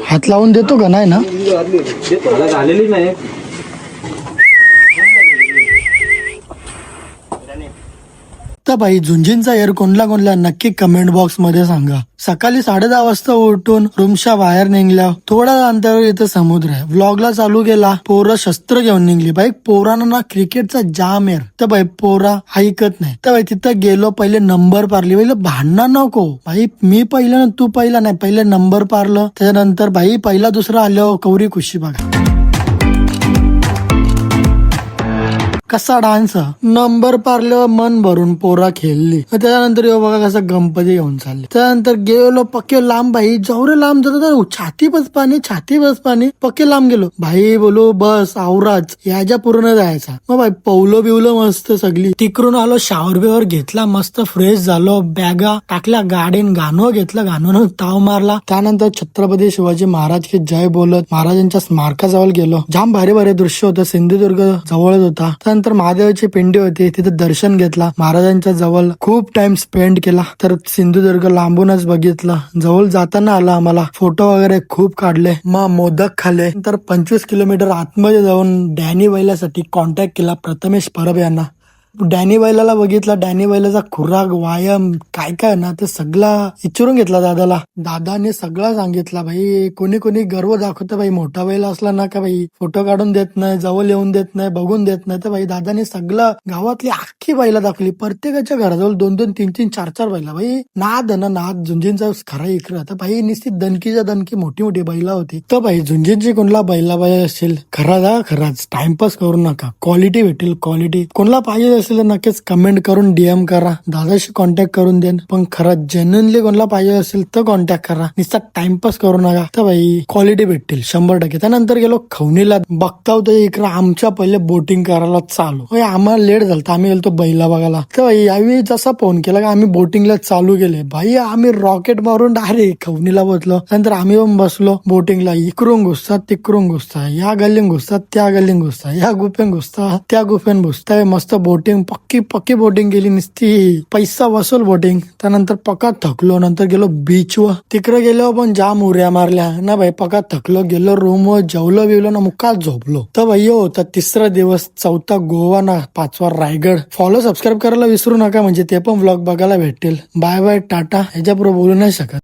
हात लावून देतो का नाही ना? झालेली नाही. तर भाई झुंजींचा एअर कोणला नक्की कमेंट बॉक्स मध्ये सांगा. सकाळी 10:30 वाजता उठून रूमच्या बाहेर निघल्या. थोड्या अंतरावर इथं समुद्र आहे. व्लॉगला चालू केला. पोरं शस्त्र घेऊन निघली. भाई पोरांना ना क्रिकेटचा जाम एअर. तर भाई पोरा ऐकत नाही. तर भाई तिथं गेलो. पहिले नंबर पारली. पहिले भांडणं नको भाई, मी पहिलं ना तू पहिला नाही. पहिले नंबर पारलं. त्याच्यानंतर भाई पहिला दुसरा आलो. कवरी खुशी बघा कसा डान्स. नंबर पारलं मन भरून पोरा खेळली. त्याच्यानंतर बघा कसा गणपती घेऊन चालले. त्यानंतर गेलो पक्के लांब. भाई जेवढे लांब जातो छाती बस पाणी पक्के लांब गेलो. भाई बोलो बस आवराच याच्या पूर्ण जायचा. मग भाई पवलो बिवलो मस्त सगळी. तिकडून आलो. शावर बिवर घेतला. मस्त फ्रेश झालो. बॅगा टाकल्या गाडीन. गाणं घेतलं. गाणं ताव मारला. त्यानंतर छत्रपती शिवाजी महाराज की जय बोलत महाराजांच्या स्मारकाजवळ गेलो. जाम भारी भारी दृश्य होतं. सिंधुदुर्ग जवळच होता. त्यानंतर महादेवाची पिंडी होती. तिथे दर्शन घेतला. महाराजांच्या जवळ खूप टाइम स्पेंड केला. तर सिंधुदुर्ग लांबूनच बघितलं. जवळ जाताना आला आम्हाला. फोटो वगैरे खूप काढले. मग मोदक खाल्ले. तर 25 किलोमीटर आतमध्ये जाऊन डॅनी बैलासाठी कॉन्टॅक्ट केला प्रथमेश परब यांना. डॅनी बैलाला बघितला. डॅनी बैलाचा खुराक व्यायाम काय काय ना ते सगळं विचारून घेतला दादाला. दादाने सगळं सांगितलं. भाई कोणी कोणी गर्व दाखवतं भाई मोठा बैल असला ना का भाई फोटो काढून देत नाही, जवळ येऊन देत नाही, बघून देत नाही. तर भाई दादाने सगळं गावातली अख्खी बैला दाखवली. प्रत्येकाच्या घराजवळ 2-2, 3-3, 4-4 बैला. भाई नाद ना नाद झुंजींचा खरा इकडं. तर भाई निश्चित दणकीच्या दणकी मोठी मोठी बैला होती. तर भाई झुंजींची कोणला बैला पाहिजे असेल खराच टाइमपास करू नका. क्वालिटी भेटेल. क्वालिटी कोणला पाहिजे असेल तर नक्कीच कमेंट करून डीएम करा. दादाशी कॉन्टॅक्ट करून देन. पण खरंच जेन्युनली कोणाला पाहिजे असेल तर कॉन्टॅक्ट करा. नुसता टाइमपास करू नका. तर भाई क्वालिटी भेटतील 100%. त्यानंतर गेलो खवणीला. बघता होतो इकडे आमच्या पहिले बोटिंग करायला चालू. आम्हाला लेट झालं. आम्ही गेलो बैला बघायला. तर भाई यावेळी जसा फोन केला का आम्ही बोटिंगला चालू केले. भाई आम्ही रॉकेट मारून डायरेक्ट खवणीला बसलो. त्यानंतर आम्ही पण बसलो बोटिंगला. इकडून घुसतात तिकडून घुसता. या गल्लीन घुसतात त्या गल्लीन घुसता. या गुफेन घुसता त्या गुफेन घुसताय. मस्त बोटिंग पक्की बोटिंग गेली. नुसती पैसा वसूल बोटिंग. त्यानंतर पक्का थकलो. नंतर गेलो बीचवर. तिकडे गेलो पण जाम उऱ्या मारल्या ना भाई. पक्का थकलो. गेलो रूमवर जेवलो बिवलो ना मुक्का झोपलो. तर भाई होता तिसरा दिवस. चौथा गोवा ना 5वा रायगड. फॉलो सबस्क्राईब करायला विसरू नका म्हणजे ते पण व्लॉग बघायला भेटेल. Bye bye tata. ह्याच्यापुढे बोलू नाही शकत.